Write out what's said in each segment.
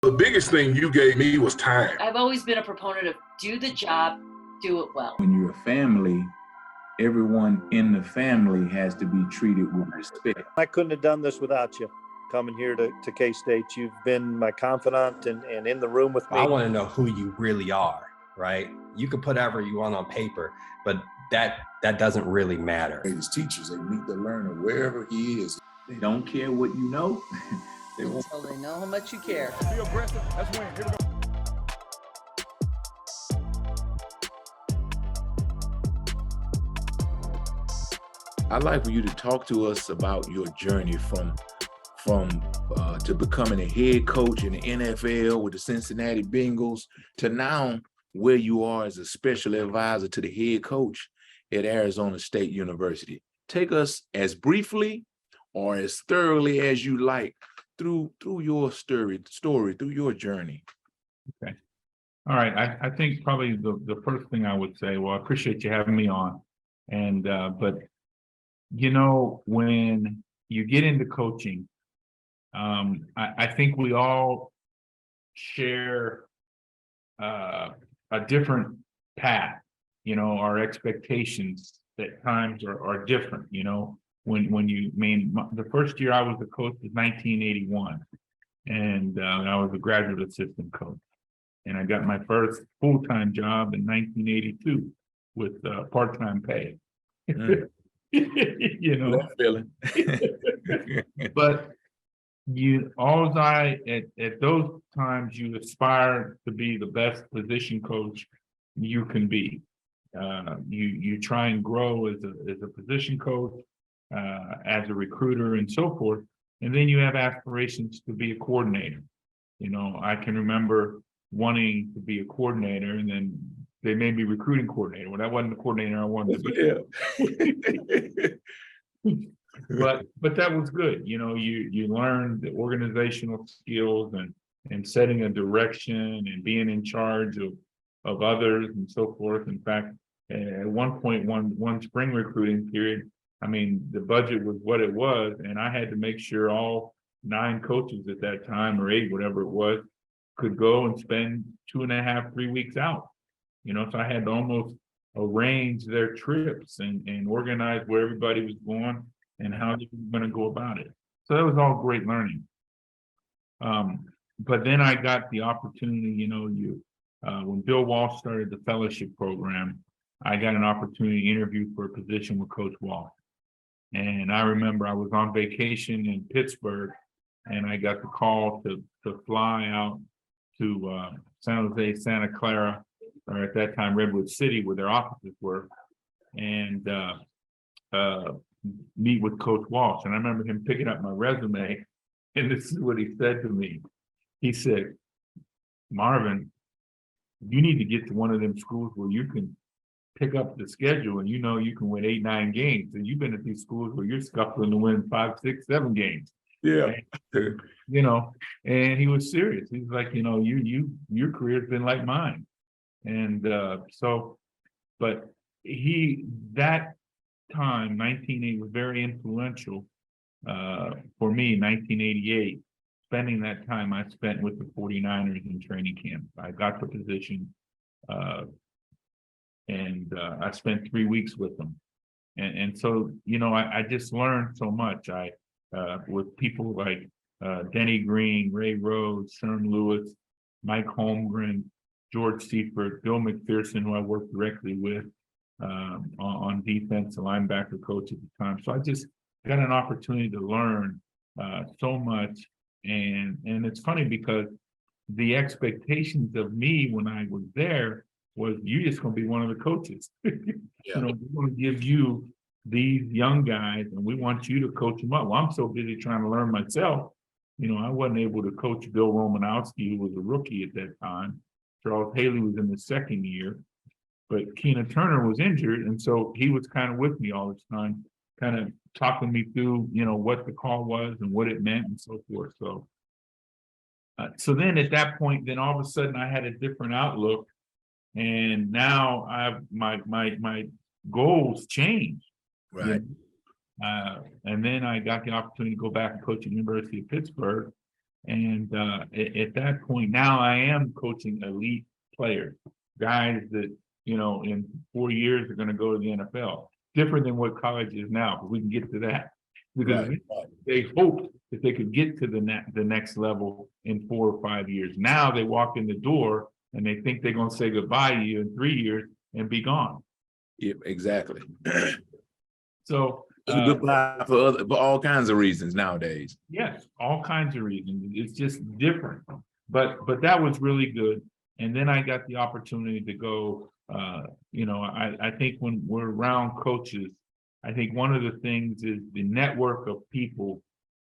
The biggest thing you gave me was time. I've always been a proponent of do the job, do it well. When you're a family, everyone in the family has to be treated with respect. I couldn't have done this without you. Coming here to K-State, you've been my confidant and in the room with me. I want to know who you really are, right? You can put whatever you want on paper, but that doesn't really matter. His teachers, they meet the learner wherever he is. They don't care what you know. They know how much you care. Be aggressive. Let's win. Here we go. I'd like for you to talk to us about your journey from to becoming a head coach in the NFL with the Cincinnati Bengals to now where you are as a special advisor to the head coach at Arizona State University. Take us as briefly or as thoroughly as you like through your story, through your journey. Okay. All right. I think probably the first thing I would say, well, I appreciate you having me on. And but you know, when you get into coaching, I think we all share a different path. You know, our expectations at times are different. You know, when you the first year I was a coach was 1981, and I was a graduate assistant coach, and I got my first full-time job in 1982 with part-time pay. You know, but at those times you aspire to be the best position coach you can be. You try and grow as a position coach, as a recruiter, and so forth. And then you have aspirations to be a coordinator. You know, I can remember wanting to be a coordinator, and then they made me recruiting coordinator. Well, that wasn't the coordinator I wanted to be. But that was good. You know, you learn the organizational skills and setting a direction and being in charge of others and so forth. In fact, at one point, one spring recruiting period, I mean, the budget was what it was, and I had to make sure all 9 coaches at that time, or 8, whatever it was, could go and spend 2.5, 3 weeks out. You know, so I had to almost arrange their trips and organize where everybody was going and how they were going to go about it. So that was all great learning. But then I got the opportunity, you know, when Bill Walsh started the fellowship program, I got an opportunity to interview for a position with Coach Walsh. And I remember I was on vacation in Pittsburgh, and I got the call to fly out to San Jose, Santa Clara, or at that time Redwood City, where their offices were, and meet with Coach Walsh. And I remember him picking up my resume, and this is what he said to me. He said, "Marvin, you need to get to one of them schools where you can pick up the schedule and you know you can win 8, 9 games. And you've been at these schools where you're scuffling to win 5, 6, 7 games." Yeah. And, you know, and he was serious. He's like, you know, your career's been like mine. And but that time, 1980, was very influential for me. 1988, spending that time I spent with the 49ers in training camp. I got the position, and I spent 3 weeks with them. And so, you know, I just learned so much. With people like Denny Green, Ray Rhodes, Sherm Lewis, Mike Holmgren, George Seifert, Bill McPherson, who I worked directly with on defense, a linebacker coach at the time. So I just got an opportunity to learn so much. And it's funny because the expectations of me when I was there was, you're just going to be one of the coaches. Yeah. You know, we're going to give you these young guys and we want you to coach them up. Well, I'm so busy trying to learn myself. You know, I wasn't able to coach Bill Romanowski, who was a rookie at that time. Charles Haley was in the second year, but Keena Turner was injured. And so he was kind of with me all this time, kind of talking me through, you know, what the call was and what it meant and so forth. So then at that point, then all of a sudden I had a different outlook. And now my goals changed. Right. And then I got the opportunity to go back and coach at the University of Pittsburgh. And at that point, now I am coaching elite players, guys that, you know, in 4 years are going to go to the NFL. Different than what college is now, but we can get to that. Because Right. they hoped that they could get to the next level in 4 or 5 years. Now they walk in the door and they think they're going to say goodbye to you in 3 years and be gone. Yep, exactly. So Goodbye for all kinds of reasons nowadays. yes, all kinds of reasons. It's just different. But that was really good. And then I got the opportunity to go. You know, I think when we're around coaches, I think one of the things is the network of people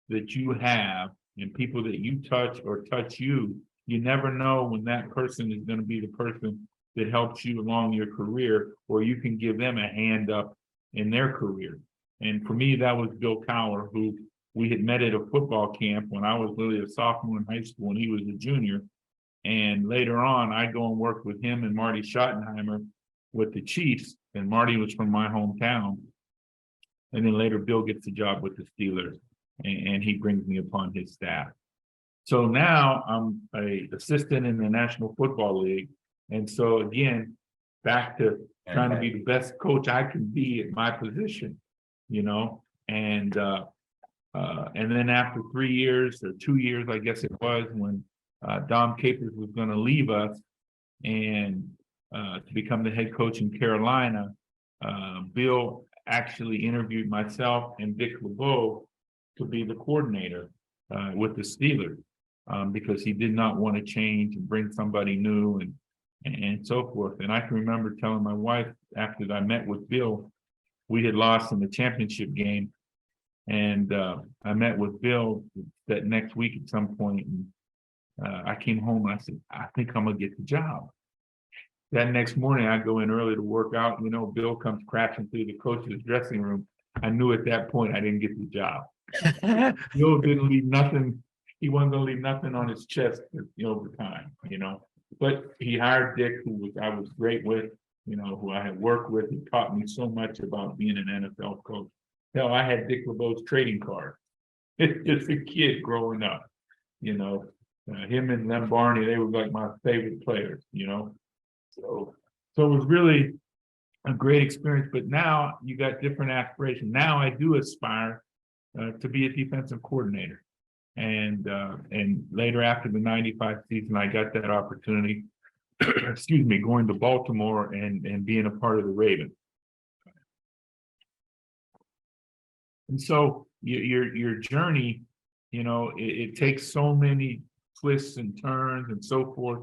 that you have and people that you touch or touch you. You never know when that person is going to be the person that helps you along your career, or you can give them a hand up in their career. And for me, that was Bill Cowher, who we had met at a football camp when I was really a sophomore in high school and he was a junior. And later on, I go and work with him and Marty Schottenheimer with the Chiefs. And Marty was from my hometown. And then later, Bill gets a job with the Steelers and he brings me upon his staff. So now I'm an assistant in the National Football League. And so again, back to trying to be the best coach I can be at my position, you know, and then after 3 years or 2 years, I guess it was, when Dom Capers was going to leave us and to become the head coach in Carolina, Bill actually interviewed myself and Dick LeBeau to be the coordinator with the Steelers because he did not want to change and bring somebody new and so forth. And I can remember telling my wife after I met with Bill, we had lost in the championship game. And I met with Bill that next week at some point. And I came home and I said, I think I'm going to get the job. That next morning, I go in early to work out. You know, Bill comes crashing through the coach's dressing room. I knew at that point I didn't get the job. Bill didn't leave nothing. He wasn't going to leave nothing on his chest at overtime, you know. But he hired Dick, who I was great with, you know, who I had worked with. He taught me so much about being an NFL coach. Hell, I had Dick LeBeau's trading card. It's a kid growing up, you know. Him and Lem Barney, they were like my favorite players, you know. So it was really a great experience. But now you got different aspirations. Now I do aspire to be a defensive coordinator. And later after the 95 season, I got that opportunity, excuse me, going to Baltimore and being a part of the Ravens. And so your journey, you know, it takes so many twists and turns and so forth.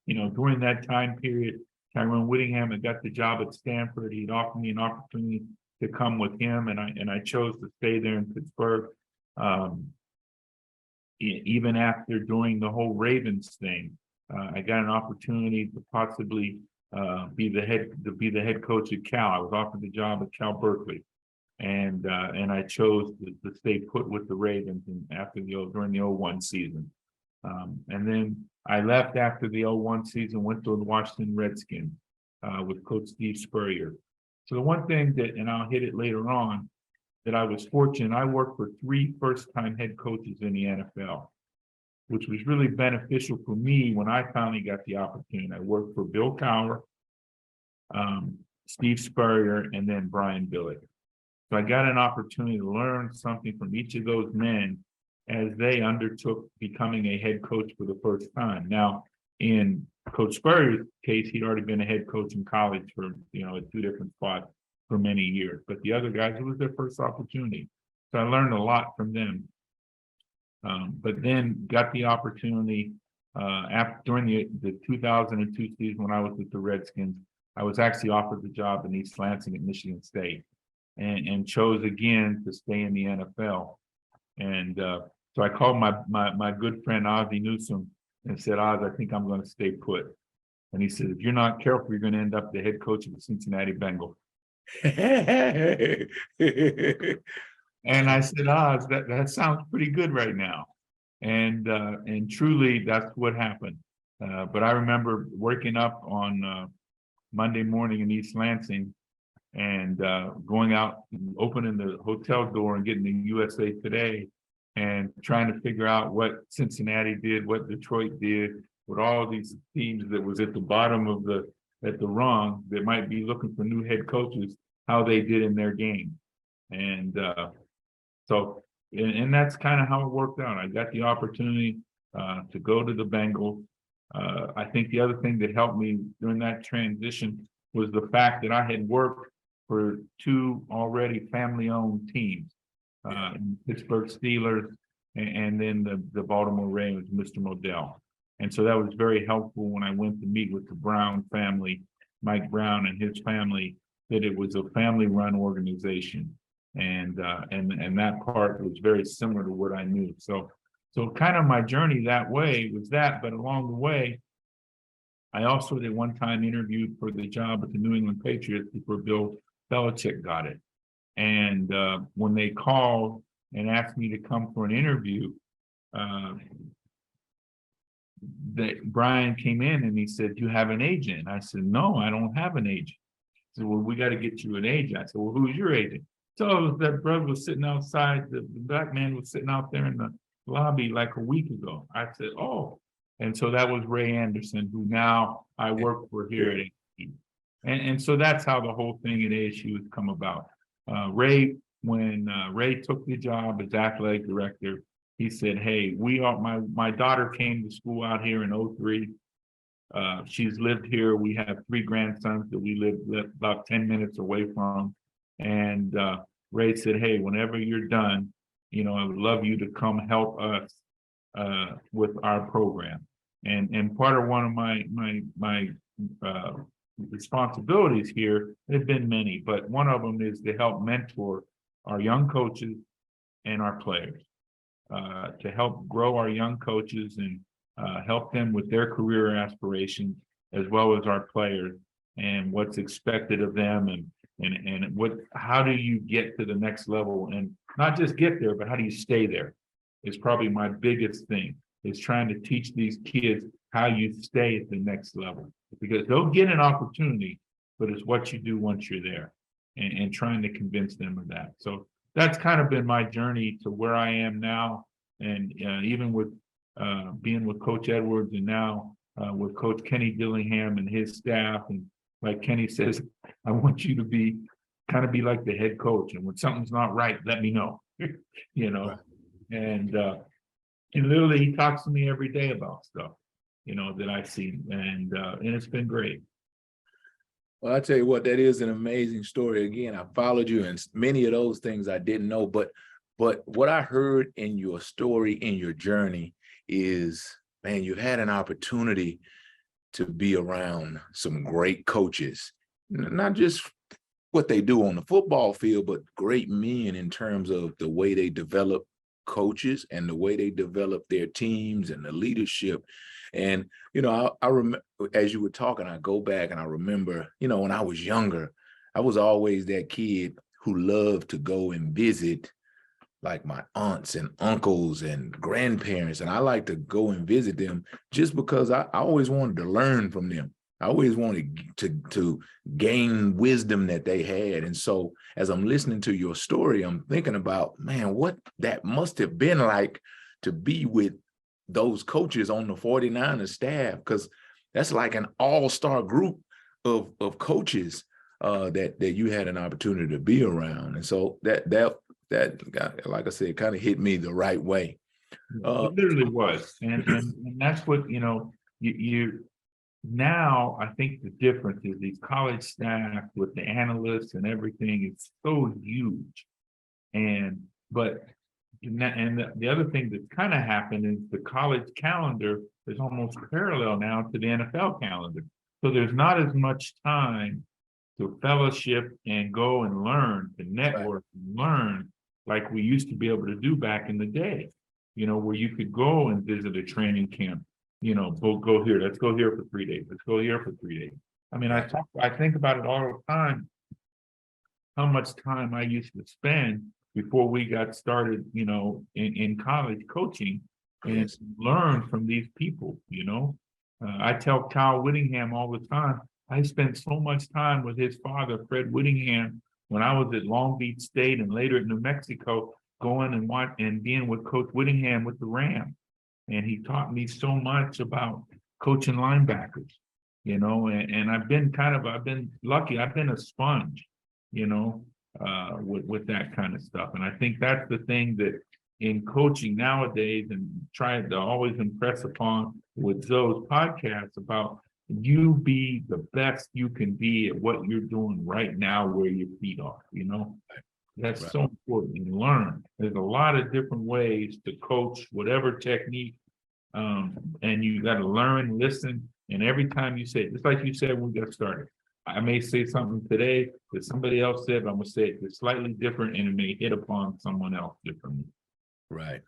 You know, during that time period, Tyrone Whittingham had got the job at Stanford. He'd offered me an opportunity to come with him, and I chose to stay there in Pittsburgh. Even after doing the whole Ravens thing, I got an opportunity to possibly be the head coach at Cal. I was offered the job at Cal Berkeley, and I chose to stay put with the Ravens during the 01 season. And then I left after the 01 season, went to the Washington Redskins with Coach Steve Spurrier. So the one thing that, and I'll hit it later on, that I was fortunate, I worked for 3 first-time head coaches in the NFL, which was really beneficial for me when I finally got the opportunity. I worked for Bill Cowher, Steve Spurrier, and then Brian Billick. So I got an opportunity to learn something from each of those men as they undertook becoming a head coach for the first time. Now, in Coach Spurrier's case, he'd already been a head coach in college for, you know, at 2 different spots for many years. But the other guys, it was their first opportunity. So I learned a lot from them. But then got the opportunity during the 2002 season when I was with the Redskins. I was actually offered the job in East Lansing at Michigan State and chose again to stay in the NFL. And so I called my good friend Ozzie Newsome and said, Oz, I think I'm going to stay put. And he said, if you're not careful, you're going to end up the head coach of the Cincinnati Bengals. And I said, Oz, that sounds pretty good right now. And truly, that's what happened. But I remember waking up on Monday morning in East Lansing and going out and opening the hotel door and getting the USA Today and trying to figure out what Cincinnati did, what Detroit did, with all these teams that was at the bottom of at the rung that might be looking for new head coaches, how they did in their game. And and that's kind of how it worked out. I got the opportunity to go to the Bengals. I think the other thing that helped me during that transition was the fact that I had worked for two already family-owned teams, Pittsburgh Steelers and then the Baltimore Ravens, Mr. Modell. And so that was very helpful when I went to meet with the Brown family, Mike Brown and his family, that it was a family-run organization. And that part was very similar to what I knew. So kind of my journey that way was that, but along the way, I also at one time interviewed for the job at the New England Patriots before Bill Belichick got it. And when they called and asked me to come for an interview, Brian came in and he said, "Do you have an agent?" I said, "No, I don't have an agent." He said, "Well, we got to get you an agent." I said, "Well, who's your agent?" So that brother was sitting outside, the black man was sitting out there in the lobby like a week ago. I said, "Oh." And so that was Ray Anderson, who now I work for here at ASU. And so that's how the whole thing at ASU has come about. When Ray took the job as athletic director, he said, "Hey, my daughter came to school out here in 03. She's lived here. We have 3 grandsons that we live about 10 minutes away from." And Ray said, "Hey, whenever you're done, I would love you to come help us with our program." And part of one of my responsibilities here, there've been many, but one of them is to help mentor our young coaches and our players, to help grow our young coaches and help them with their career aspirations, as well as our players and what's expected of them, and how do you get to the next level, and not just get there, but how do you stay there is probably my biggest thing, is trying to teach these kids how you stay at the next level, because they'll get an opportunity, but it's what you do once you're there, and trying to convince them of that. So that's kind of been my journey to where I am now. And even with being with Coach Edwards, and now with Coach Kenny Dillingham and his staff, and like Kenny says, I want you to be like the head coach, and when something's not right, let me know. And literally he talks to me every day about stuff that I see, and it's been great. Well, I tell you what, that is an amazing story. Again, I followed you, and many of those things I didn't know, but what I heard in your story, in your journey, is, man, you had an opportunity to be around some great coaches, not just what they do on the football field, but great men in terms of the way they develop coaches and the way they develop their teams and the leadership. And, I remember, as you were talking, I go back and I remember, when I was younger, I was always that kid who loved to go and visit like my aunts and uncles and grandparents. And I like to go and visit them just because I always wanted to learn from them. I always wanted to gain wisdom that they had. And so as I'm listening to your story, I'm thinking about, man, what that must have been like to be with those coaches on the 49ers staff, because that's like an all-star group of coaches that you had an opportunity to be around. And so that like I said, kind of hit me the right way. It literally was. And that's what, you now, I think the difference is these college staff with the analysts and everything is so huge. But the other thing that's kind of happened is the college calendar is almost parallel now to the NFL calendar. So there's not as much time to fellowship and go and learn, to network and learn like we used to be able to do back in the day, where you could go and visit a training camp, go here, let's go here for 3 days, let's go here for 3 days. I mean, I think about it all the time, how much time I used to spend before we got started, in college coaching, and learn from these people, I tell Kyle Whittingham all the time, I spent so much time with his father, Fred Whittingham, when I was at Long Beach State and later at New Mexico, going and being with Coach Whittingham with the Rams. And he taught me so much about coaching linebackers, and I've been lucky. I've been a sponge, with that kind of stuff. And I think that's the thing that in coaching nowadays, and trying to always impress upon with Zoe's podcast about you be the best you can be at what you're doing right now where your feet are, That's right. So important. And learn. There's a lot of different ways to coach whatever technique, and you got to learn, listen, and every time you say it, just like you said when we got started, I may say something today that somebody else said, but I'm gonna say it slightly different, and it may hit upon someone else differently. Right.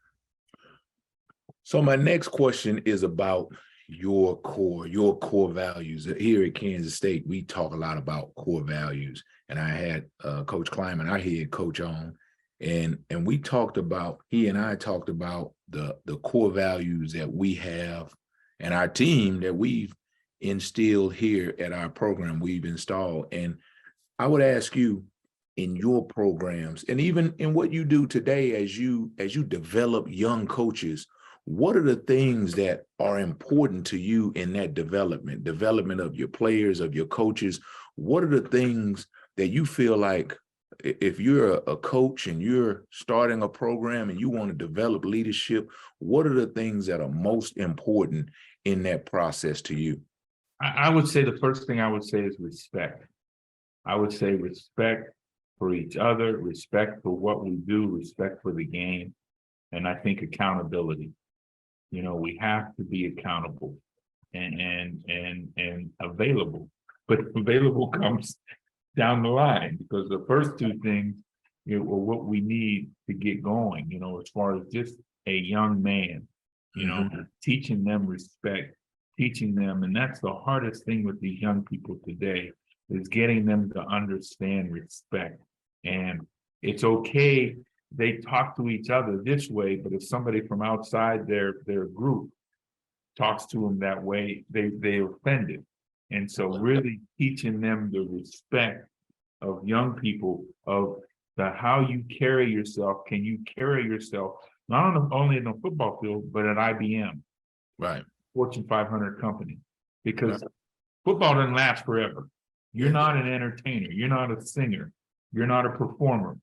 So my next question is about your core values. Here at Kansas State, we talk a lot about core values, and I had Coach Kleiman, our head coach, on, and we talked about, he and I talked about the core values that we have and our team that we've instilled here at our program, we've installed. And I would ask you, in your programs, and even in what you do today as you develop young coaches, what are the things that are important to you in that development of your players, of your coaches? What are the things that you feel like, if you're a coach and you're starting a program and you want to develop leadership, what are the things that are most important in that process to you? I would say the first thing I would say is respect. I would say respect for each other, respect for what we do, respect for the game, and I think accountability. We have to be accountable and available, but available comes down the line, because the first two things are what we need to get going, as far as just a young man, teaching them respect, teaching them, and that's the hardest thing with these young people today, is getting them to understand respect. And it's okay, they talk to each other this way, but if somebody from outside their group talks to them that way, they offended. And so really teaching them the respect of young people, of how you carry yourself. Can you carry yourself not only in the football field, but at IBM, right? Fortune 500 company, because football doesn't last forever. You're not an entertainer. You're not a singer. You're not a performer.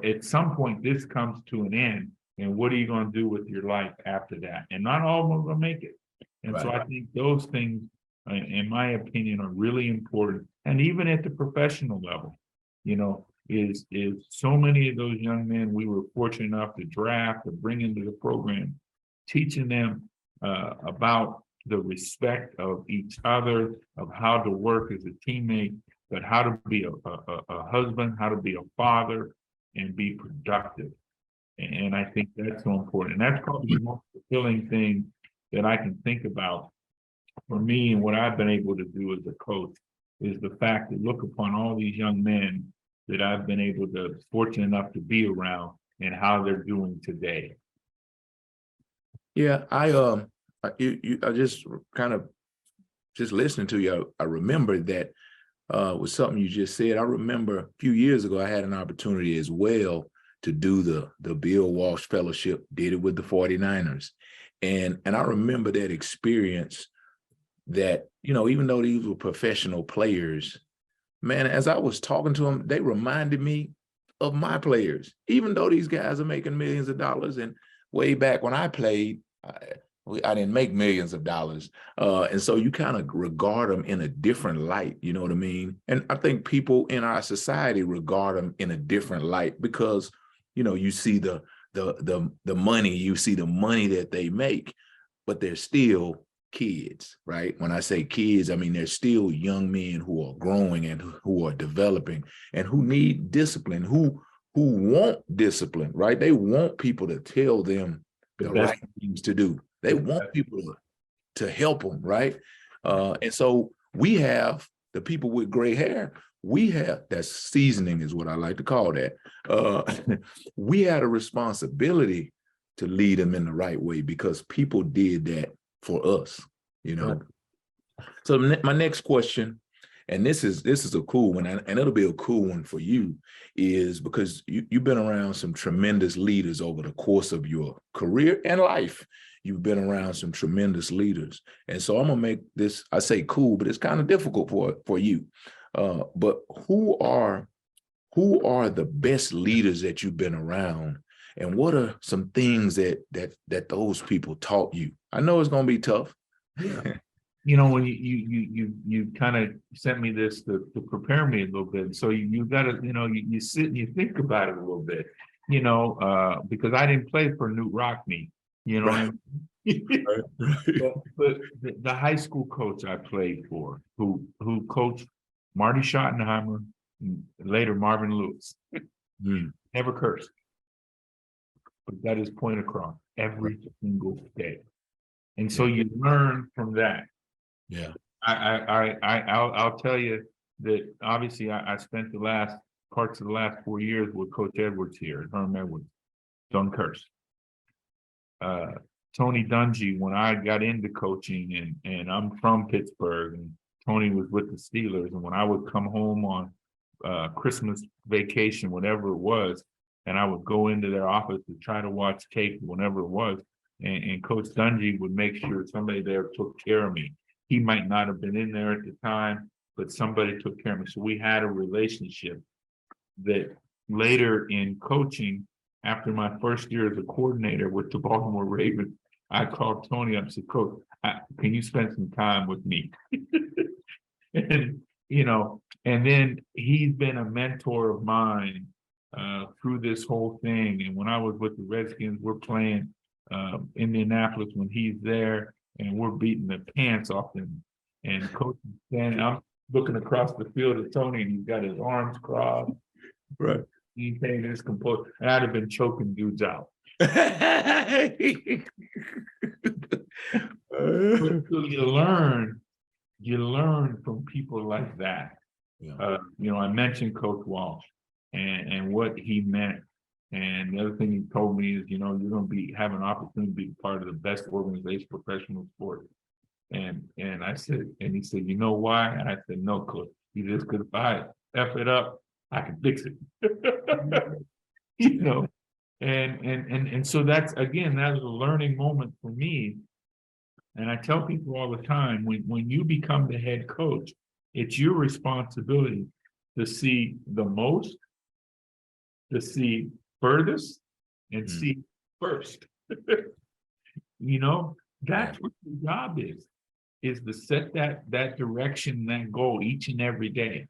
At some point this comes to an end, and what are you going to do with your life after that? And not all of them will make it. And so I think those things, in my opinion, are really important. And even at the professional level, is so many of those young men we were fortunate enough to draft, to bring into the program, teaching them about the respect of each other, of how to work as a teammate, but how to be a husband, how to be a father, and be productive. And I think that's so important. And that's probably the most fulfilling thing that I can think about for me, and what I've been able to do as a coach, is the fact to look upon all these young men that I've been able to, fortunate enough to be around, and how they're doing today. Yeah, I just kind of listening to you, I remember that was something you just said. I remember a few years ago, I had an opportunity as well to do the Bill Walsh Fellowship, did it with the 49ers. And I remember that experience, that, even though these were professional players, man, as I was talking to them, they reminded me of my players, even though these guys are making millions of dollars. And way back when I played, I didn't make millions of dollars. And so you kind of regard them in a different light, you know what I mean? And I think people in our society regard them in a different light because, you see the money, you see the money that they make, but they're still kids, right? When I say kids, I mean, they're still young men who are growing and who are developing and who need discipline, who want discipline, right? They want people to tell them the right things to do. They want people to help them, right? And so we have the people with gray hair, that's seasoning is what I like to call that. We had a responsibility to lead them in the right way because people did that for us, Right. So my next question and this is a cool one, and it'll be a cool one for you, is because you've been around some tremendous leaders over the course of your career and life. You've been around some tremendous leaders. And so I'm gonna make this, I say cool, but it's kind of difficult for you. But who are the best leaders that you've been around? And what are some things that those people taught you? I know it's gonna be tough. You know, when you kind of sent me this to prepare me a little bit. So you gotta, you sit and you think about it a little bit, because I didn't play for Newt Rockne, Right. but the high school coach I played for, who coached Marty Schottenheimer, and later Marvin Lewis, never cursed, but got his point across every single day. And so you learn from that. Yeah. I'll tell you that obviously I spent the last 4 years with Coach Edwards here, Herm Edwards, don't curse. Tony Dungy, when I got into coaching, and I'm from Pittsburgh, and Tony was with the Steelers, and when I would come home on Christmas vacation, whatever it was, and I would go into their office to try to watch tape, whenever it was, and Coach Dungy would make sure somebody there took care of me. He might not have been in there at the time, but somebody took care of me. So we had a relationship that later in coaching, after my first year as a coordinator with the Baltimore Ravens, I called Tony up and said, Coach, can you spend some time with me? And then he's been a mentor of mine through this whole thing. And when I was with the Redskins, we're playing Indianapolis when he's there, and we're beating the pants off him. And Coach is standing, I'm looking across the field at Tony, and he's got his arms crossed. Right. He's saying this composed, and I'd have been choking dudes out. So you learn from people like that. Yeah. I mentioned Coach Walsh and what he meant. And the other thing he told me is, you're going to have an opportunity to be part of the best organization, professional sport. And I said, and he said, you know why? And I said, no, Coach. He just, because if I F it up, I can fix it. And so that's, again, that was a learning moment for me. And I tell people all the time, when you become the head coach, it's your responsibility to see the most, to see furthest, and see first. That's what your job is to set that direction, that goal each and every day,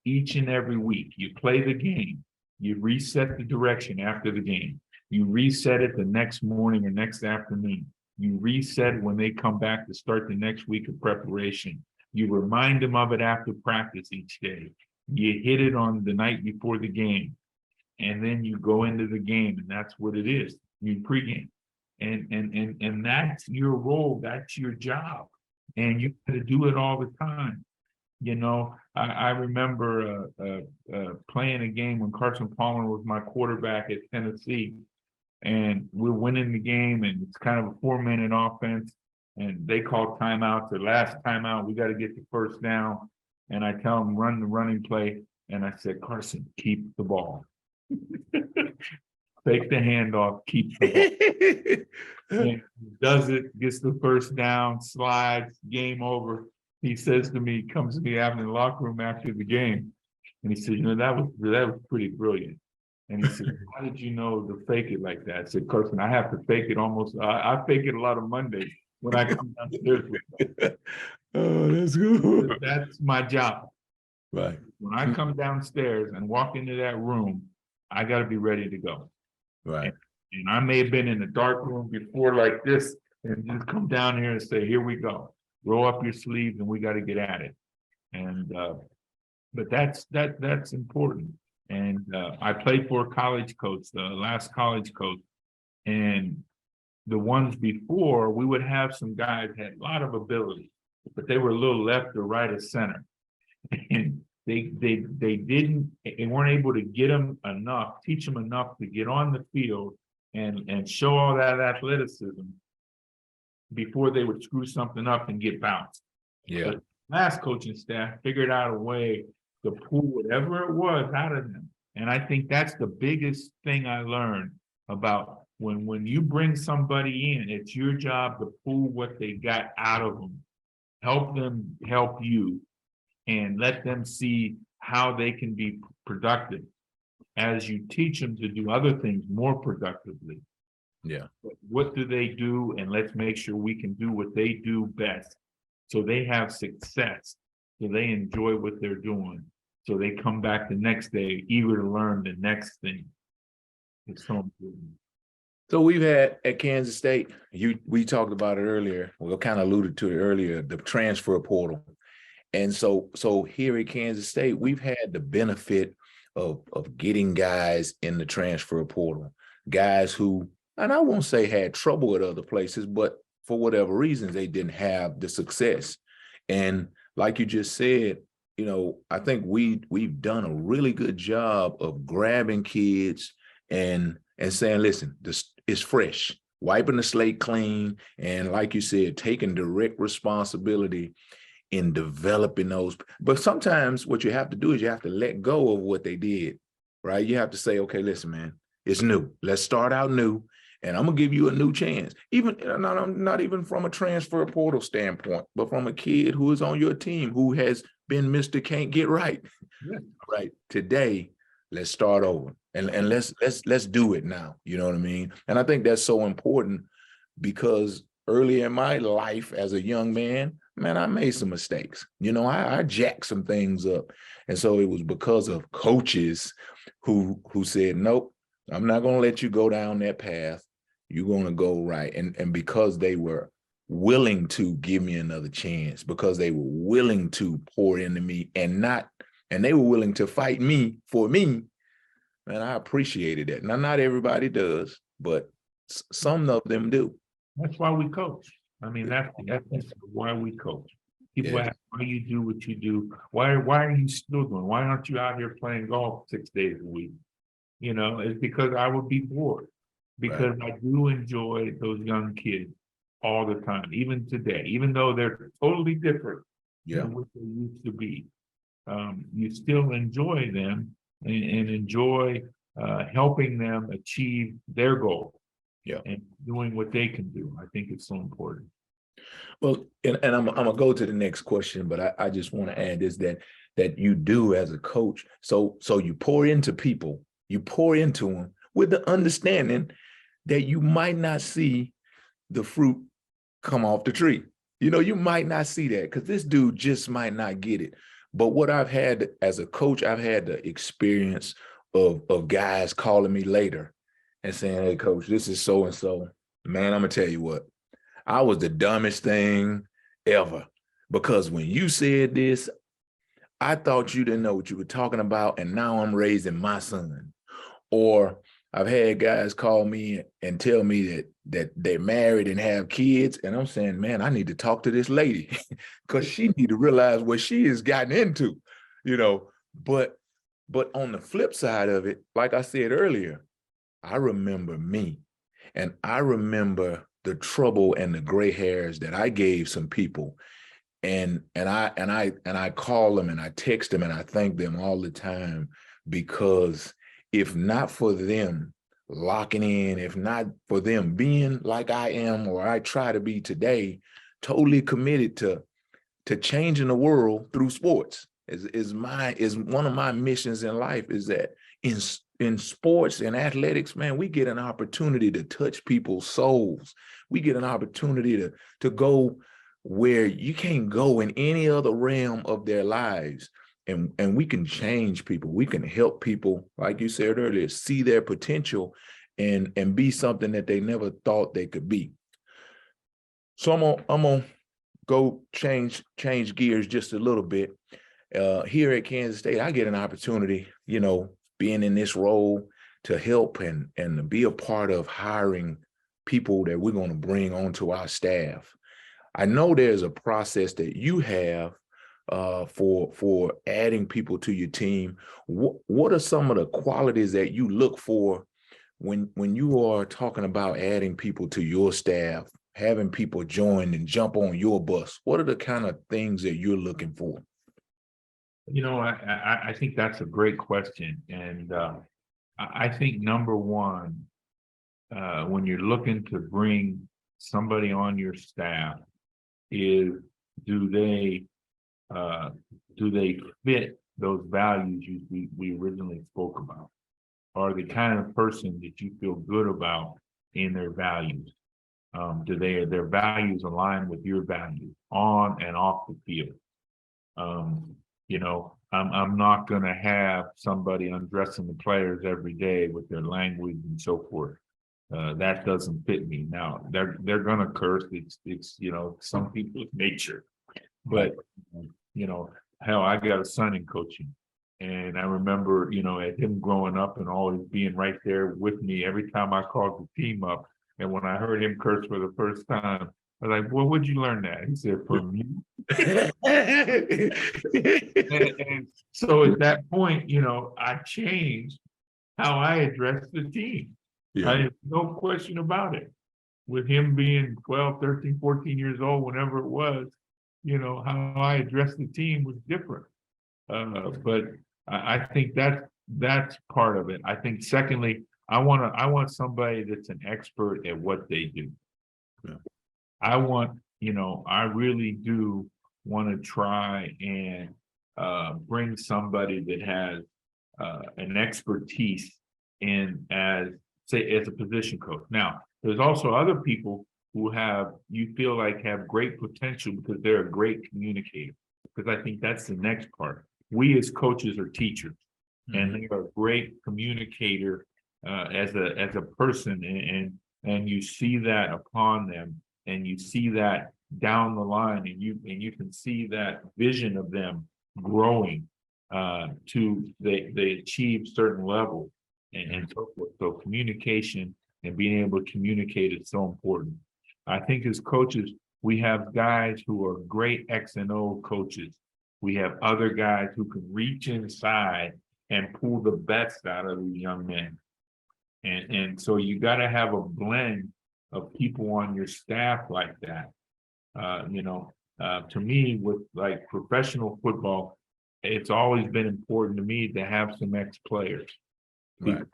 each and every week. You play the game, you reset the direction after the game, you reset it the next morning or next afternoon, you reset when they come back to start the next week of preparation, you remind them of it after practice each day, you hit it on the night before the game, and then you go into the game, and that's what it is. You pregame, and that's your role. That's your job, and you got to do it all the time. I remember playing a game when Carson Palmer was my quarterback at Tennessee, and we're winning the game, and it's kind of a 4-minute offense, and they call timeout. The last timeout, we got to get the first down, and I tell them run the running play, and I said, Carson, keep the ball. Fake the handoff, keep the ball. And does it, gets the first down, slides, game over. He says to me, comes to me out in the locker room after the game, and he said, that was pretty brilliant. And he said, how did you know to fake it like that? I said, Carson, I have to fake it almost, I fake it a lot of Mondays when I come downstairs with them. Oh, that's good. That's my job. Right. When I come downstairs and walk into that room, I got to be ready to go. Right. And I may have been in the dark room before like this, and just come down here and say, here we go. Roll up your sleeves, and we got to get at it. And but that's important. And I played for a college coach, the last college coach, and the ones before, we would have some guys had a lot of ability, but they were a little left or right of center, and they weren't able to get them enough, teach them enough to get on the field and show all that athleticism before they would screw something up and get bounced. Yeah. last coaching staff figured out a way to pull whatever it was out of them. And I think that's the biggest thing I learned about when you bring somebody in, it's your job to pull what they got out of them, help them help you, and let them see how they can be productive as you teach them to do other things more productively. Yeah. What do they do? And let's make sure we can do what they do best. So they have success. So they enjoy what they're doing. So they come back the next day eager to learn the next thing. It's so important. So we've had at Kansas State, we talked about it earlier. We kind of alluded to it earlier, the transfer portal. And so here at Kansas State, we've had the benefit of getting guys in the transfer portal, guys who, and I won't say had trouble at other places, but for whatever reasons, they didn't have the success. And like you just said, you know, I think we've done a really good job of grabbing kids and saying, listen, this is fresh, wiping the slate clean. And like you said, taking direct responsibility in developing those. But sometimes what you have to do is you have to let go of what they did, right? You have to say, okay, listen, man, it's new. Let's start out new. And I'm going to give you a new chance. Even not even from a transfer portal standpoint, but from a kid who is on your team, who has been Mr. Can't Get Right. Yeah. Right. Today, let's start over and let's do it now. You know what I mean? And I think that's so important because early in my life as a young man, I made some mistakes. You know, I jacked some things up. And so it was because of coaches who said, nope, I'm not going to let you go down that path. You're going to go right. And because they were willing to give me another chance, because they were willing to pour into me and they were willing to fight me for me, man, I appreciated that. Now, not everybody does, but some of them do. That's why we coach. I mean, that's why we coach. People ask why you do what you do. Why are you still doing? Why aren't you out here playing golf 6 days a week? You know, it's because I would be bored. Because I do enjoy those young kids all the time, even today, even though they're totally different than what they used to be. You still enjoy them and enjoy helping them achieve their goal. Yeah, and doing what they can do. I think it's so important. Well, and I'm gonna go to the next question, but I just want to add this that you do as a coach. So you pour into people, you pour into them with the understanding that you might not see the fruit come off the tree. You know, you might not see that because this dude just might not get it. But what I've had as a coach, I've had the experience of guys calling me later and saying, hey, coach, this is so-and-so. Man, I'm gonna tell you what, I was the dumbest thing ever because when you said this, I thought you didn't know what you were talking about, and now I'm raising my son. Or I've had guys call me and tell me that they're married and have kids, and I'm saying, man, I need to talk to this lady because she need to realize what she has gotten into, you know. But on the flip side of it, like I said earlier, I remember me, and I remember the trouble and the gray hairs that I gave some people, and I call them and I text them and I thank them all the time because if not for them locking in, if not for them being like I am or I try to be today, totally committed to changing the world through sports is one of my missions in life, is that in sports and athletics, man, we get an opportunity to touch people's souls. We get an opportunity to go where you can't go in any other realm of their lives. And we can change people. We can help people, like you said earlier, see their potential and be something that they never thought they could be. So I'm gonna go change gears just a little bit. Here at Kansas State, I get an opportunity, you know, being in this role to help and to be a part of hiring people that we're going to bring onto our staff. I know there's a process that you have for adding people to your team. What are some of the qualities that you look for when you are talking about adding people to your staff having people join and jump on your bus? What are the kind of things that you're looking for? You know, I think that's a great question. And I think number one, when you're looking to bring somebody on your staff, is do they fit those values we originally spoke about? Are the kind of person that you feel good about in their values? Do their values align with your values on and off the field? You know, I'm not going to have somebody undressing the players every day with their language and so forth. That doesn't fit me. Now they're going to curse. It's you know, some people's nature, but you know, hell, I got a son in coaching, and I remember, you know, at him growing up and always being right there with me every time I called the team up. And when I heard him curse for the first time, I was like, "Well, where'd you learn that?" He said, "From you." and so at that point, you know, I changed how I addressed the team. Yeah. I have no question about it. With him being 12, 13, 14 years old, whenever it was, you know, how I addressed the team was different. But I think that's part of it. I think secondly, I want somebody that's an expert at what they do. Yeah. I want, you know, I really do want to try and bring somebody that has an expertise in as a position coach. Now, there's also other people who you feel like have great potential because they're a great communicator. Because I think that's the next part. We as coaches are teachers, and they are a great communicator as a person, and you see that upon them, and you see that down the line, and you can see that vision of them growing to they achieve certain levels and so forth. So communication and being able to communicate is so important. I think as coaches, we have guys who are great X and O coaches. We have other guys who can reach inside and pull the best out of these young men. And so you got to have a blend of people on your staff like that. You know, to me, with like professional football, it's always been important to me to have some ex-players. Right.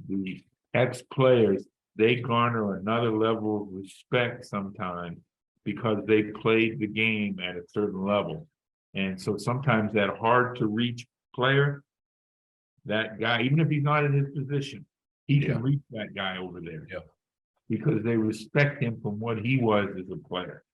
The ex-players, they garner another level of respect sometimes because they played the game at a certain level. And so sometimes that hard to reach player, that guy, even if he's not in his position, he can reach that guy over there. Yeah. Because they respect him from what he was as a player.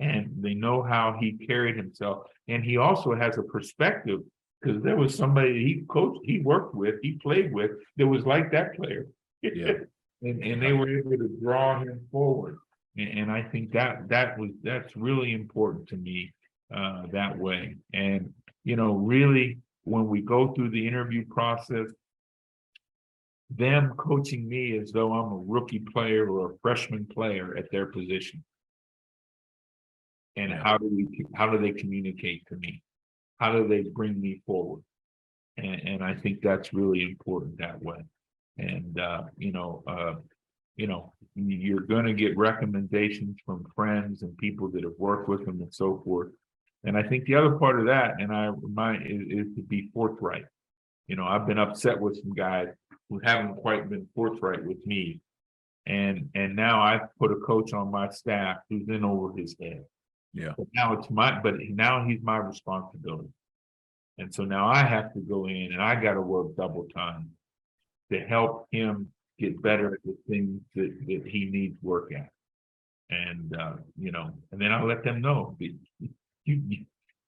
And they know how he carried himself. And he also has a perspective, because there was somebody he coached, he worked with, he played with, that was like that player. Yeah. and they were able to draw him forward. And I think that's really important to me that way. And, you know, really, when we go through the interview process, them coaching me as though I'm a rookie player or a freshman player at their position. And how do they communicate to me? How do they bring me forward? And I think that's really important that way. And you know, you're going to get recommendations from friends and people that have worked with them and so forth. And I think the other part of that, and I remind, is to be forthright. You know, I've been upset with some guys who haven't quite been forthright with me. And now I've put a coach on my staff who's in over his head. Yeah. But now he's my responsibility. And so now I have to go in and I got to work double time to help him get better at the things that he needs work at. And, you know, and then I'll let them know, you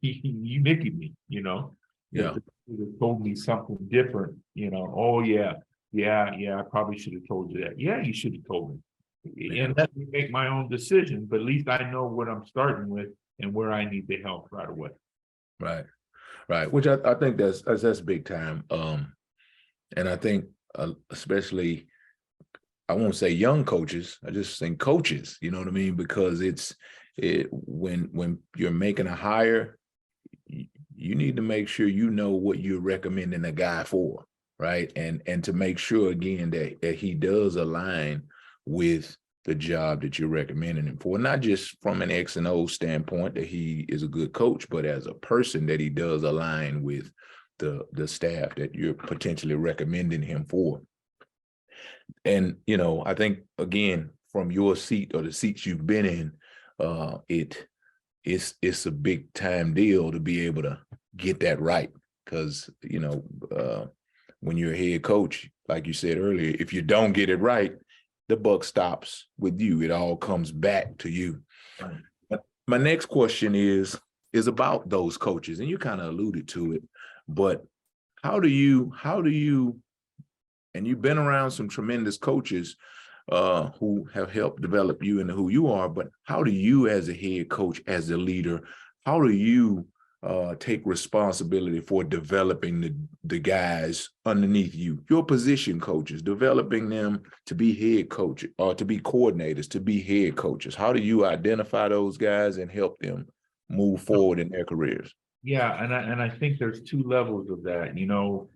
nickied me, you know. Yeah. They told me something different, you know. Oh, yeah, I probably should have told you that. Yeah, you should have told me. Yeah. And let me make my own decision, but at least I know what I'm starting with and where I need the help right away. Right. Which I think that's big time. And I think especially, I won't say young coaches, I just think coaches, you know what I mean? Because when you're making a hire, you need to make sure you know what you're recommending a guy for, right? And to make sure again that he does align with the job that you're recommending him for, not just from an X and O standpoint that he is a good coach, but as a person that he does align with the staff that you're potentially recommending him for. And, you know, I think, again, from your seat or the seats you've been in, it's a big time deal to be able to get that right. Because, you know, when you're a head coach, like you said earlier, if you don't get it right, the buck stops with you. It all comes back to you. Right. But my next question is about those coaches, and you kind of alluded to it, but how do you, and you've been around some tremendous coaches who have helped develop you into who you are, but how do you as a head coach, as a leader, how do you take responsibility for developing the guys underneath you, your position coaches, developing them to be head coaches or to be coordinators, to be head coaches? How do you identify those guys and help them move forward in their careers? Yeah, and I think there's two levels of that. You know,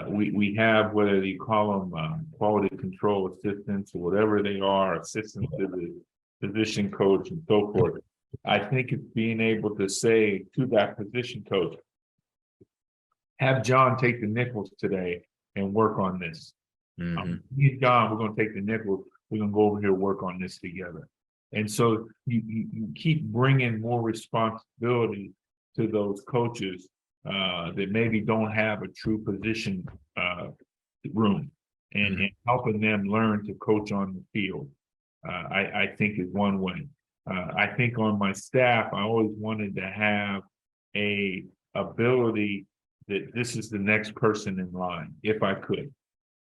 we have, whether you call them quality control assistants or whatever they are, assistants to the position coach and so forth. I think it's being able to say to that position coach, have John take the nickels today and work on this. Me, John, we're going to take the nickels. We're going to go over here and work on this together. And so you keep bringing more responsibility to those coaches that maybe don't have a true position room, and helping them learn to coach on the field, I think is one way. I think on my staff, I always wanted to have a ability that this is the next person in line, if I could.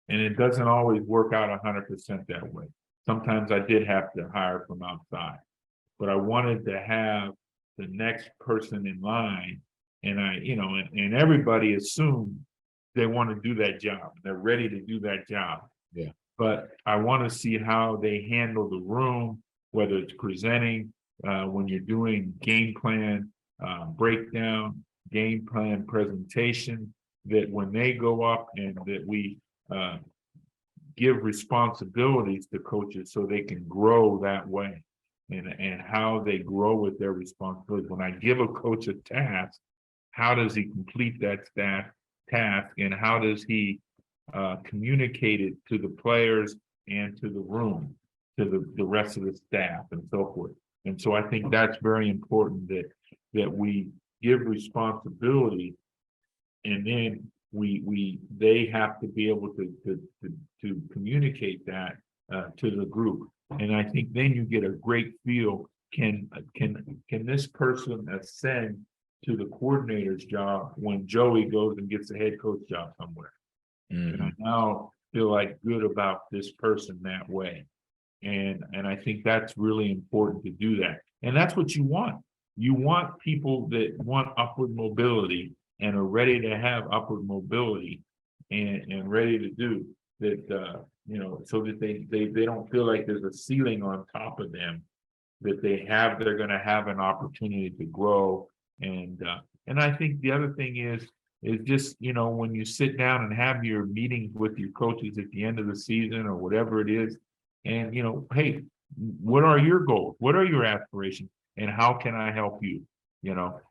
And it doesn't always work out 100% that way. Sometimes I did have to hire from outside, but I wanted to have the next person in line. And and everybody assumed they want to do that job. They're ready to do that job. Yeah. But I want to see how they handle the room, whether it's presenting, when you're doing game plan breakdown, game plan presentation, that when they go up and that we give responsibilities to coaches so they can grow that way, and how they grow with their responsibilities. When I give a coach a task, how does he complete that task, and how does he communicate it to the players and to the room, to the rest of the staff and so forth. And so I think that's very important, that we give responsibility, and then they have to be able to communicate that to the group. And I think then you get a great feel. Can this person ascend to the coordinator's job when Joey goes and gets a head coach job somewhere? And I now feel like good about this person that way. And I think that's really important to do that. And that's what you want. You want people that want upward mobility and are ready to have upward mobility and ready to do that, so that they don't feel like there's a ceiling on top of them, that they're going to have an opportunity to grow. And I think the other thing is just, when you sit down and have your meetings with your coaches at the end of the season or whatever it is, and, hey, what are your goals? What are your aspirations? And how can I help you?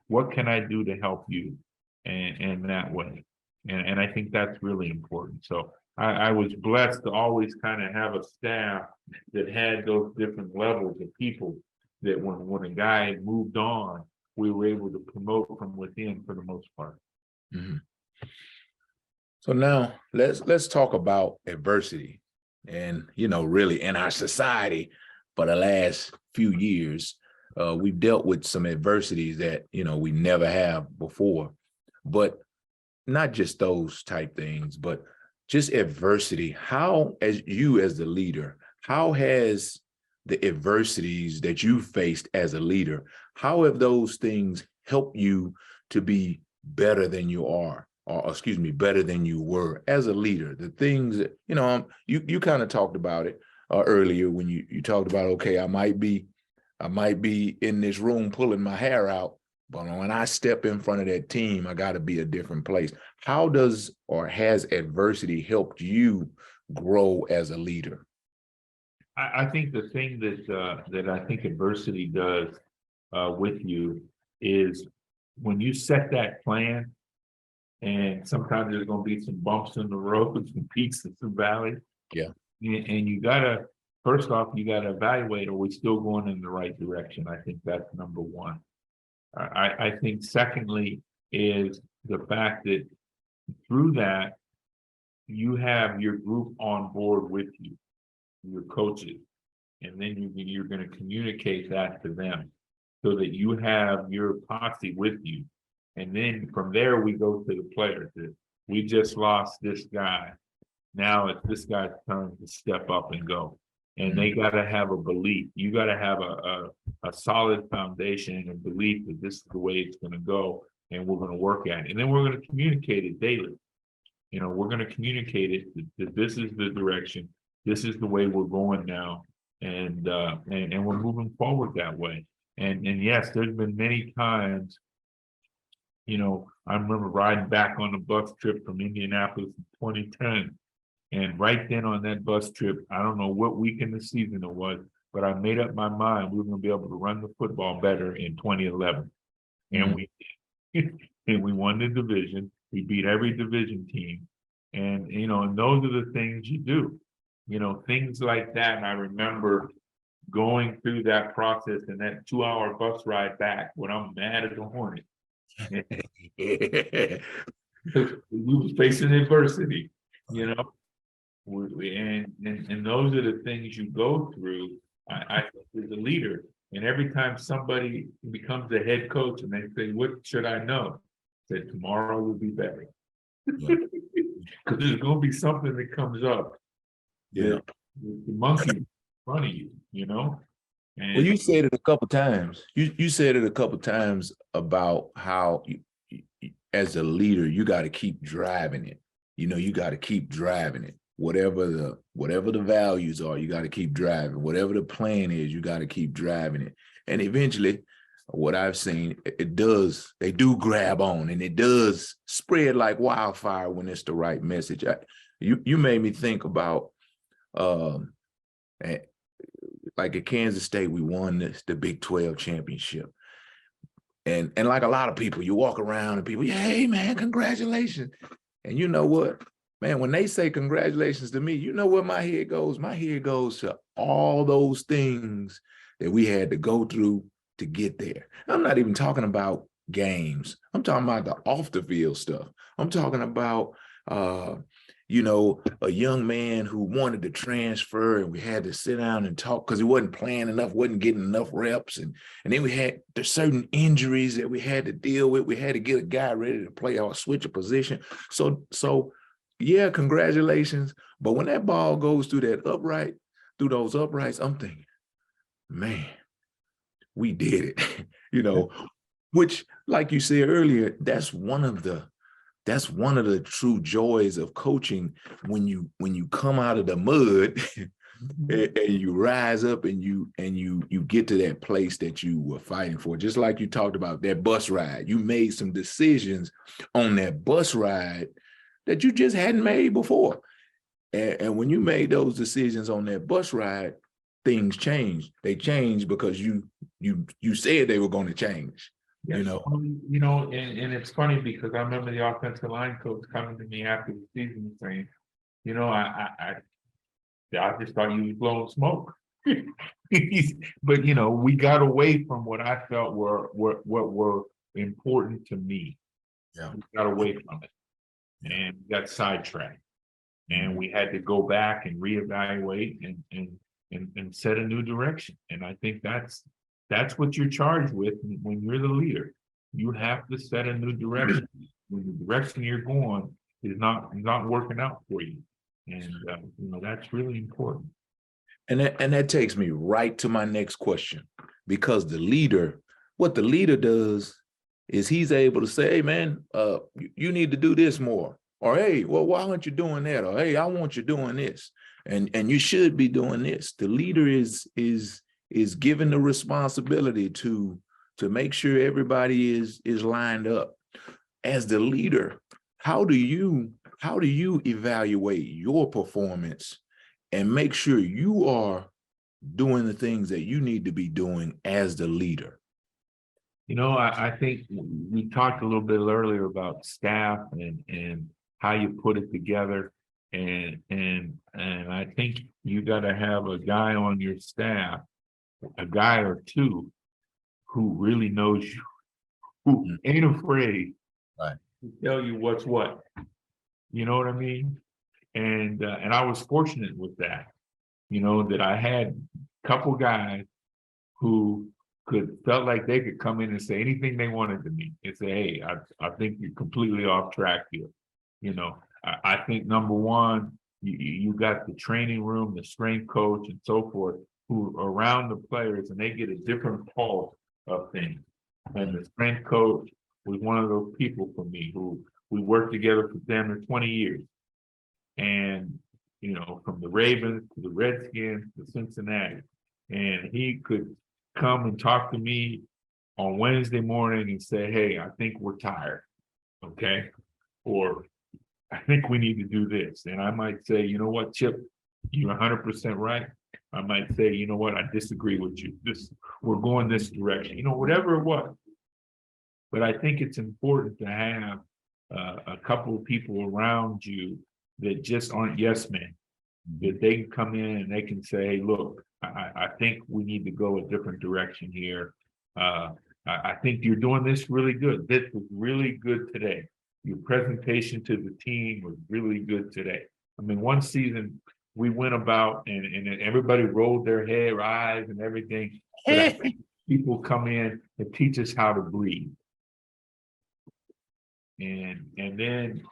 What can I do to help you? And that way. And I think that's really important. So I was blessed to always kind of have a staff that had those different levels of people, that when a guy moved on, we were able to promote from within for the most part. So now let's talk about adversity. And, really in our society for the last few years, we've dealt with some adversities that, we never have before. But not just those type things, but just adversity. How, as the leader, how has the adversities that you faced as a leader, how have those things helped you to be better than you are? Or better than you were as a leader? The things that, you kind of talked about it earlier when you talked about, okay, I might be in this room pulling my hair out, but when I step in front of that team, I got to be a different place. How has adversity helped you grow as a leader? I think the thing that I think adversity does with you is when you set that plan, and sometimes there's going to be some bumps in the road, some peaks and some valleys. Yeah. And you gotta, first off, you gotta evaluate, are we still going in the right direction? I think that's number one. I think secondly is the fact that through that, you have your group on board with you, your coaches, and then you're going to communicate that to them so that you have your posse with you. And then from there, we go to the players. We just lost this guy. Now it's this guy's turn to step up and go. And they got to have a belief. You got to have a solid foundation and a belief that this is the way it's going to go, and we're going to work at it. And then we're going to communicate it daily. You know, we're going to communicate it that this is the direction, this is the way we're going now, and we're moving forward that way. And yes, there's been many times, you know, I remember riding back on the bus trip from Indianapolis in 2010. And right then on that bus trip, I don't know what week in the season it was, but I made up my mind we were going to be able to run the football better in 2011. And we and we won the division. We beat every division team. And, you know, and those are the things you do, you know, things like that. And I remember going through that process and that 2-hour bus ride back when I'm mad as a hornet. We was facing adversity, you know. And those are the things you go through. I think as a leader, and every time somebody becomes a head coach and they say, "What should I know?" I said, "Tomorrow will be better," because there's going to be something that comes up. Yeah, the monkey in front of you, you know. And well, you said it a couple times. You said it a couple times about how as a leader, you got to keep driving it. You know, you got to keep driving it. Whatever the values are, you got to keep driving. Whatever the plan is, you got to keep driving it. And eventually, what I've seen, they do grab on, and it does spread like wildfire when it's the right message. You made me think about, like at Kansas State, we won the Big 12 championship. And like a lot of people, you walk around and people, hey man, congratulations. And you know what? Man, when they say congratulations to me, you know where my head goes? My head goes to all those things that we had to go through to get there. I'm not even talking about games. I'm talking about the off the field stuff. I'm talking about, you know, a young man who wanted to transfer and we had to sit down and talk because he wasn't playing enough, wasn't getting enough reps. And then we had there's certain injuries that we had to deal with. We had to get a guy ready to play or switch a position. So yeah, congratulations. But when that ball goes through those uprights, I'm thinking, man, we did it, you know, which, like you said earlier, that's one of the true joys of coaching when you come out of the mud and you rise up and you get to that place that you were fighting for. Just like you talked about that bus ride, you made some decisions on that bus ride that you just hadn't made before. And when you made those decisions on that bus ride, things changed. They changed because you said they were going to change. Yes. You know, and it's funny because I remember the offensive line coach coming to me after the season saying, you know, I just thought you was blowing smoke. But you know, we got away from what I felt were important to me. Yeah. We got away from it. And we got sidetracked, and we had to go back and reevaluate and set a new direction. And I think that's what you're charged with when you're the leader. You have to set a new direction. When the direction you're going is not working out for you, and you know, that's really important. And that takes me right to my next question, because what the leader does is he's able to say, hey, man, you need to do this more. Or, hey, well, why aren't you doing that? Or, hey, I want you doing this. And you should be doing this. The leader is given the responsibility to make sure everybody is lined up. As the leader, how do you evaluate your performance and make sure you are doing the things that you need to be doing as the leader? You know, I think we talked a little bit earlier about staff and how you put it together. And I think you got to have a guy on your staff, a guy or two, who really knows you, who ain't afraid Right. to tell you what's what. You know what I mean? And I was fortunate with that, you know, that I had a couple guys who felt like they could come in and say anything they wanted to me and say, hey, I think you're completely off track here. You know, I think number one, you got the training room, the strength coach and so forth, who are around the players and they get a different pulse of things. And the strength coach was one of those people for me who we worked together for damn near 20 years. And, you know, from the Ravens to the Redskins to Cincinnati. And he could come and talk to me on Wednesday morning and say, hey, I think we're tired. Okay. Or I think we need to do this. And I might say, you know what, Chip, you're 100% right. I might say, you know what, I disagree with you. We're going this direction, you know, whatever it was. But I think it's important to have a couple of people around you that just aren't yes men, that they can come in and they can say, hey, look, I think we need to go a different direction here. I think you're doing this really good. This was really good today. Your presentation to the team was really good today. I mean, one season we went about and everybody rolled their head, eyes and everything. But I think people come in and teach us how to breathe. And then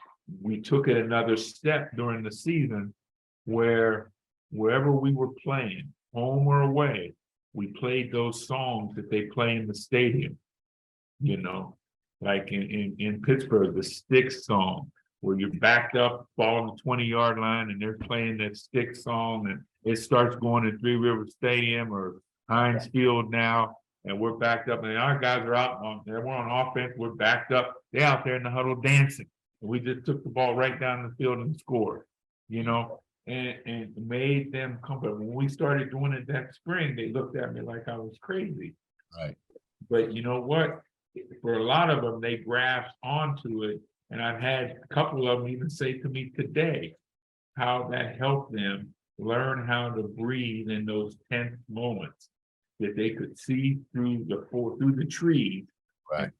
we took it another step during the season where wherever we were playing, home or away, we played those songs that they play in the stadium, you know, like in Pittsburgh, the Sticks song, where you're backed up, following the 20-yard line, and they're playing that Sticks song, and it starts going to Three River Stadium or Heinz Field now, and we're backed up, and our guys are out on there. We're on offense, we're backed up, they're out there in the huddle dancing. And we just took the ball right down the field and scored, you know, and made them comfortable. When we started doing it that spring, they looked at me like I was crazy. Right. But you know what? For a lot of them, they grasped onto it. And I've had a couple of them even say to me today how that helped them learn how to breathe in those tense moments, that they could see through the trees, right,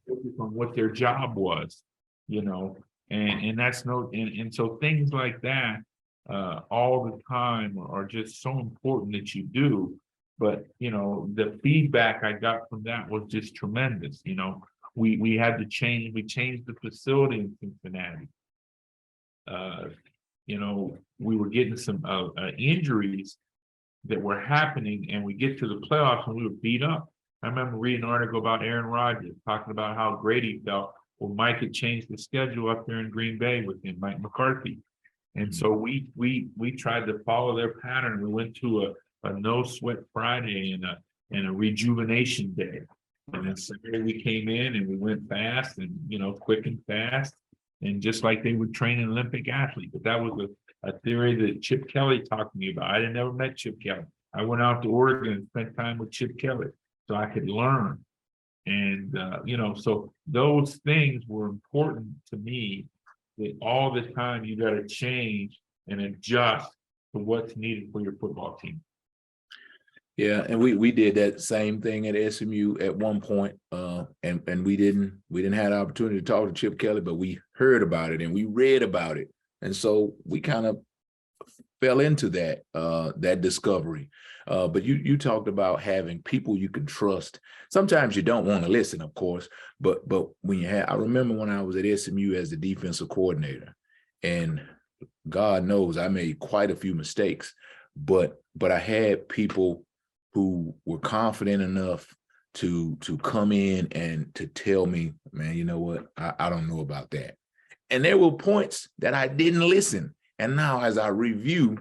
on what their job was, you know, and that's and so things like that all the time are just so important that you do. But you know, the feedback I got from that was just tremendous. You know, we had to change. We changed the facility in Cincinnati. You know, we were getting some injuries that were happening, and we get to the playoffs and we were beat up. I remember reading an article about Aaron Rodgers talking about how great he felt. Well, Mike had changed the schedule up there in Green Bay with him, Mike McCarthy. And so we tried to follow their pattern. We went to a no sweat Friday and a rejuvenation day. And then Saturday we came in and we went fast and, you know, quick and fast. And just like they would train an Olympic athlete. But that was a theory that Chip Kelly talked to me about. I had never met Chip Kelly. I went out to Oregon and spent time with Chip Kelly so I could learn. And, you know, so those things were important to me, that all the time you got to change and adjust to what's needed for your football team. Yeah, and we did that same thing at SMU at one point, and we didn't have the opportunity to talk to Chip Kelly, but we heard about it and we read about it, and so we kind of fell into that that discovery. But you talked about having people you can trust. Sometimes you don't want to listen, of course, but when you have, I remember when I was at SMU as the defensive coordinator, and God knows I made quite a few mistakes, but I had people who were confident enough to come in and to tell me, man, you know what, I don't know about that. And there were points that I didn't listen. And now as I review,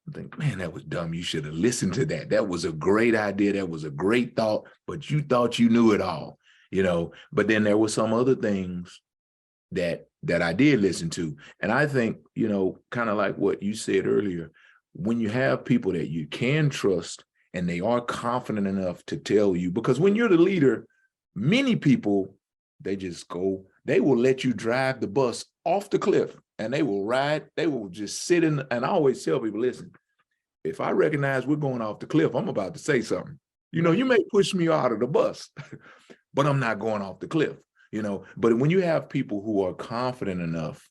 I think, man, that was dumb. You should have listened to that. That was a great idea. That was a great thought, but you thought you knew it all, you know. But then there were some other things that I did listen to. And I think, you know, kind of like what you said earlier, when you have people that you can trust and they are confident enough to tell you, because when you're the leader, many people, they will let you drive the bus off the cliff, and they will just sit in. And I always tell people, listen, if I recognize we're going off the cliff, I'm about to say something. You know, you may push me out of the bus, but I'm not going off the cliff, you know. But when you have people who are confident enough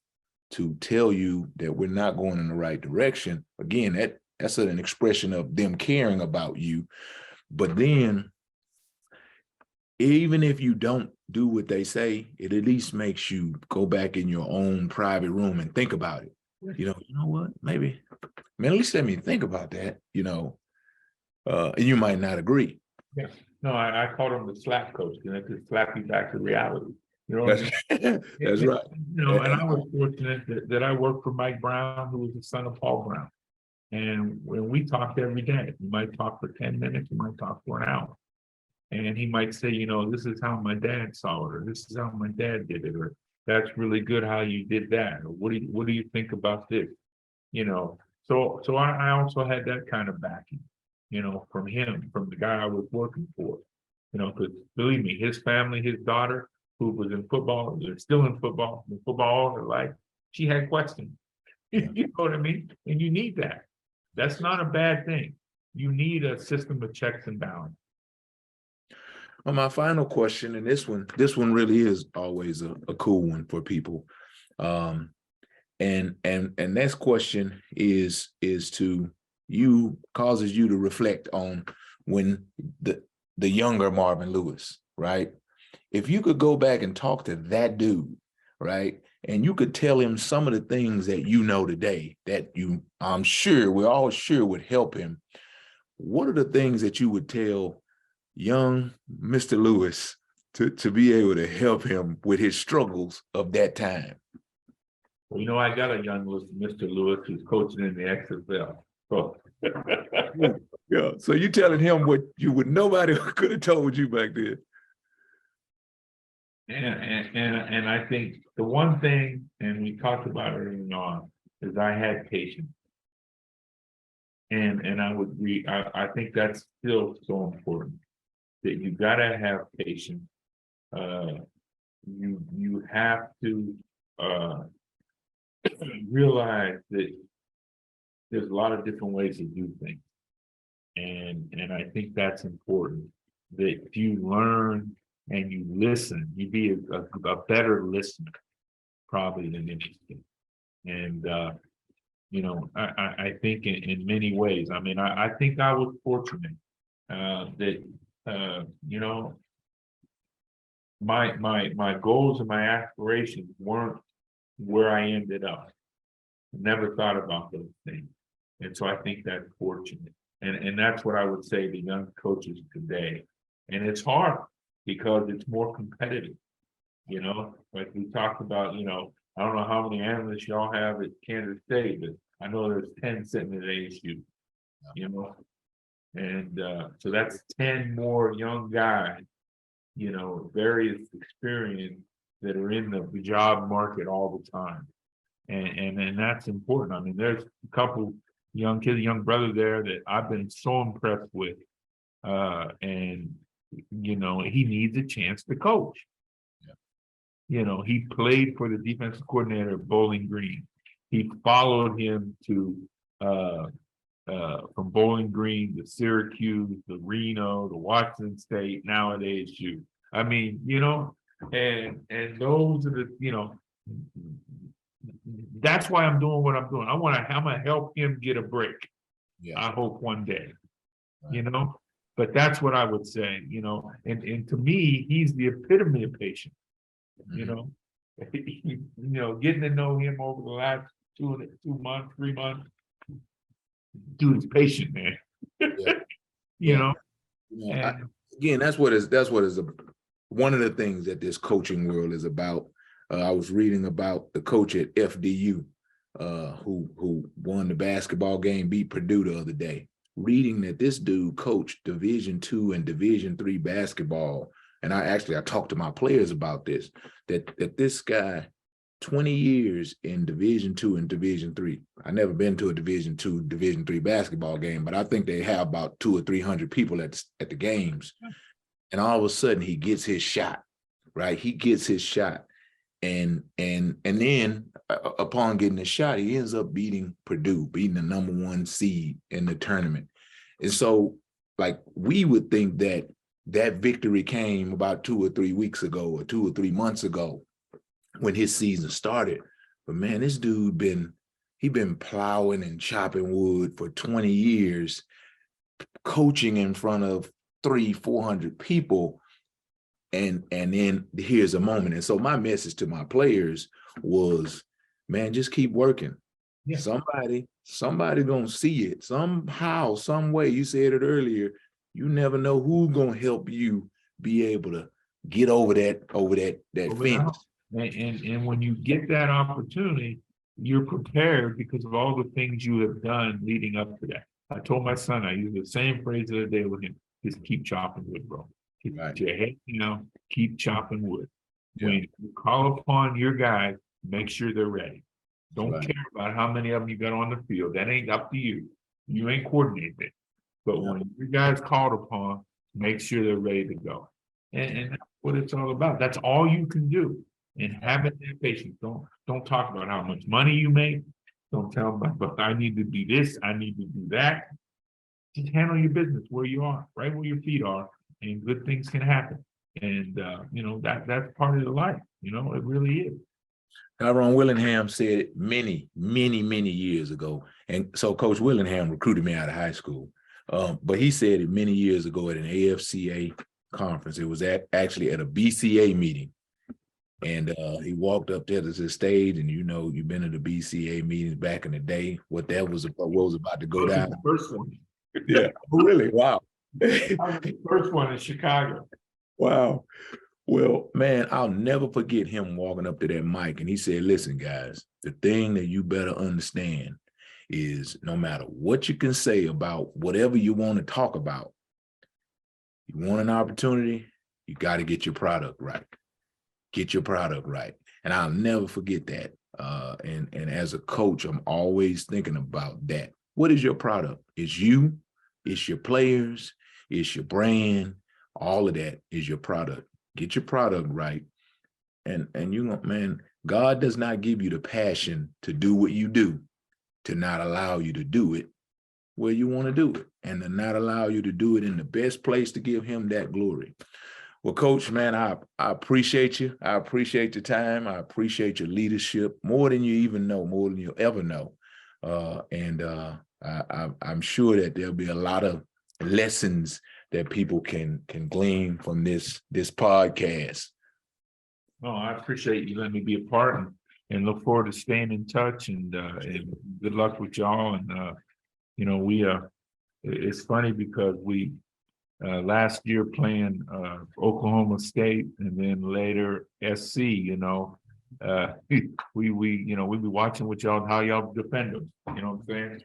to tell you that we're not going in the right direction, again, that's an expression of them caring about you. But then, even if you don't do what they say, it at least makes you go back in your own private room and think about it. You know what? Maybe, man, at least let me think about that, you know. And you might not agree. Yeah. No, I call them the slap coach, and it just slap you back to reality. You know what I mean? That's right. You know, and I was fortunate that I worked for Mike Brown, who was the son of Paul Brown. And when we talked every day, you might talk for 10 minutes, you might talk for an hour. And he might say, you know, this is how my dad saw it, or this is how my dad did it, or that's really good how you did that, or what do you think about this? You know, so I also had that kind of backing, you know, from him, from the guy I was working for, you know, because believe me, his family, his daughter, who was in football, they're still in football all her life, she had questions. You know what I mean? And you need that. That's not a bad thing. You need a system of checks and balance. Well, my final question, and this one really is always a cool one for people. And this question causes you to reflect on when the younger Marvin Lewis, right? If you could go back and talk to that dude, right? And you could tell him some of the things that you know today that we're all sure would help him. What are the things that you would tell young Mr. Lewis to be able to help him with his struggles of that time? Well, you know, I got a young Mr. Lewis who's coaching in the XFL. So. Yeah. So you telling him what nobody could have told you back then. And I think the one thing, and we talked about it early on, is I had patience. And I think that's still so important, that you gotta have patience. You have to realize that there's a lot of different ways to do things. And I think that's important, that if you learn and you listen, you be a better listener probably than anything. And you know, I think in many ways, I mean, I think I was fortunate that you know, my goals and my aspirations weren't where I ended up. Never thought about those things. And so I think that's fortunate. And that's what I would say to young coaches today. And it's hard because it's more competitive, you know, like we talked about, you know, I don't know how many analysts y'all have at Kansas State, but I know there's 10 sitting at ASU, you know, and so that's 10 more young guys, you know, various experience that are in the job market all the time. And that's important. I mean, there's a couple young kids, young brother there that I've been so impressed with. And, you know, he needs a chance to coach. Yeah. You know, he played for the defensive coordinator at Bowling Green. He followed him to from Bowling Green to Syracuse, to Reno, to Washington State, now at ASU. I mean, you know, and those are the, you know, that's why I'm doing what I'm doing. I'm gonna help him get a break. Yeah. I hope one day, right. You know, but that's what I would say, you know, and to me, he's the epitome of patience, you know, you know, getting to know him over the last 2 months, 3 months, dude is patient, man. Yeah. You know, again, that's what is one of the things that this coaching world is about. I was reading about the coach at FDU who won the basketball game, beat Purdue the other day. Reading that this dude coached Division II and Division III basketball, and I talked to my players about this. That this guy 20 years in Division II and Division III. I never been to a Division II, Division III basketball game, but I think they have about 200 or 300 people at the games. And all of a sudden he gets his shot, right? He gets his shot. And then upon getting the shot, he ends up beating Purdue, beating the #1 seed in the tournament. And so, like, we would think that that victory came about 2 or 3 weeks ago or 2 or 3 months ago when his season started. But man, this dude he been plowing and chopping wood for 20 years, coaching in front of 300-400 people. And then here's a moment. And so my message to my players was, man, just keep working. Yeah. Somebody gonna see it somehow, some way. You said it earlier. You never know who's gonna help you be able to get over that fence. And when you get that opportunity, you're prepared because of all the things you have done leading up to that. I told my son, I used the same phrase the other day with him: just keep chopping wood, bro. Keep your head down, keep chopping wood. Yeah. When you call upon your guys, make sure they're ready. Don't care about how many of them you got on the field. That ain't up to you. You ain't coordinated it. But when your guys called upon, make sure they're ready to go. And that's what it's all about. That's all you can do. And having that patience. Don't talk about how much money you make. Don't tell them, but I need to do this, I need to do that. Just handle your business where you are, right where your feet are, and good things can happen. And that's part of the life. It really is. Tyrone Willingham said it many years ago. And so Coach Willingham recruited me out of high school. But he said it many years ago at an AFCA conference. It was actually at a BCA meeting. And he walked up there to the stage, and you've been to the BCA meetings back in the day. What was about to go down. The first one. Yeah, really? Wow. The first one in Chicago. Wow. Well, man, I'll never forget him walking up to that mic, and he said, listen, guys, the thing that you better understand is no matter what you can say about whatever you want to talk about, you want an opportunity, you got to get your product right. Get your product right. And I'll never forget that. And as a coach, I'm always thinking about that. What is your product? It's you, it's your players, it's your brand, all of that is your product. Get your product right. And man, God does not give you the passion to do what you do, to not allow you to do it where you want to do it, and to not allow you to do it in the best place to give him that glory. Well, Coach, man, I appreciate you. I appreciate your time. I appreciate your leadership more than you even know, more than you'll ever know. I'm sure that there'll be a lot of lessons that people can glean from this podcast. Oh, I appreciate you letting me be a part, and look forward to staying in touch, and good luck with y'all. And it's funny because we last year playing Oklahoma State, and then later SC, we be watching with y'all how y'all defend them. You know what I'm saying?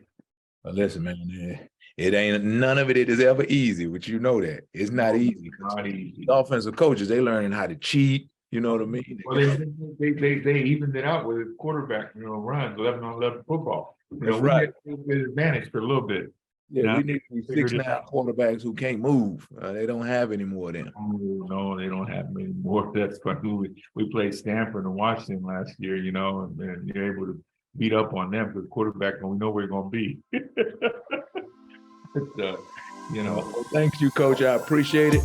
Well, listen, man, it ain't none of it is ever easy, but you know that it's not easy. Not easy. The offensive coaches, they learning how to cheat. You know what I mean? Well, they evened it out with a quarterback, runs 11-on-11 football. That's right. We had an advantage for a little bit. Yeah, we need 6'9" quarterbacks who can't move. They don't have any more of them. Oh, no, they don't have any more. That's funny. We played Stanford and Washington last year, and you're able to beat up on them because quarterback, and we know where you're going to be. Thank you, Coach. I appreciate it.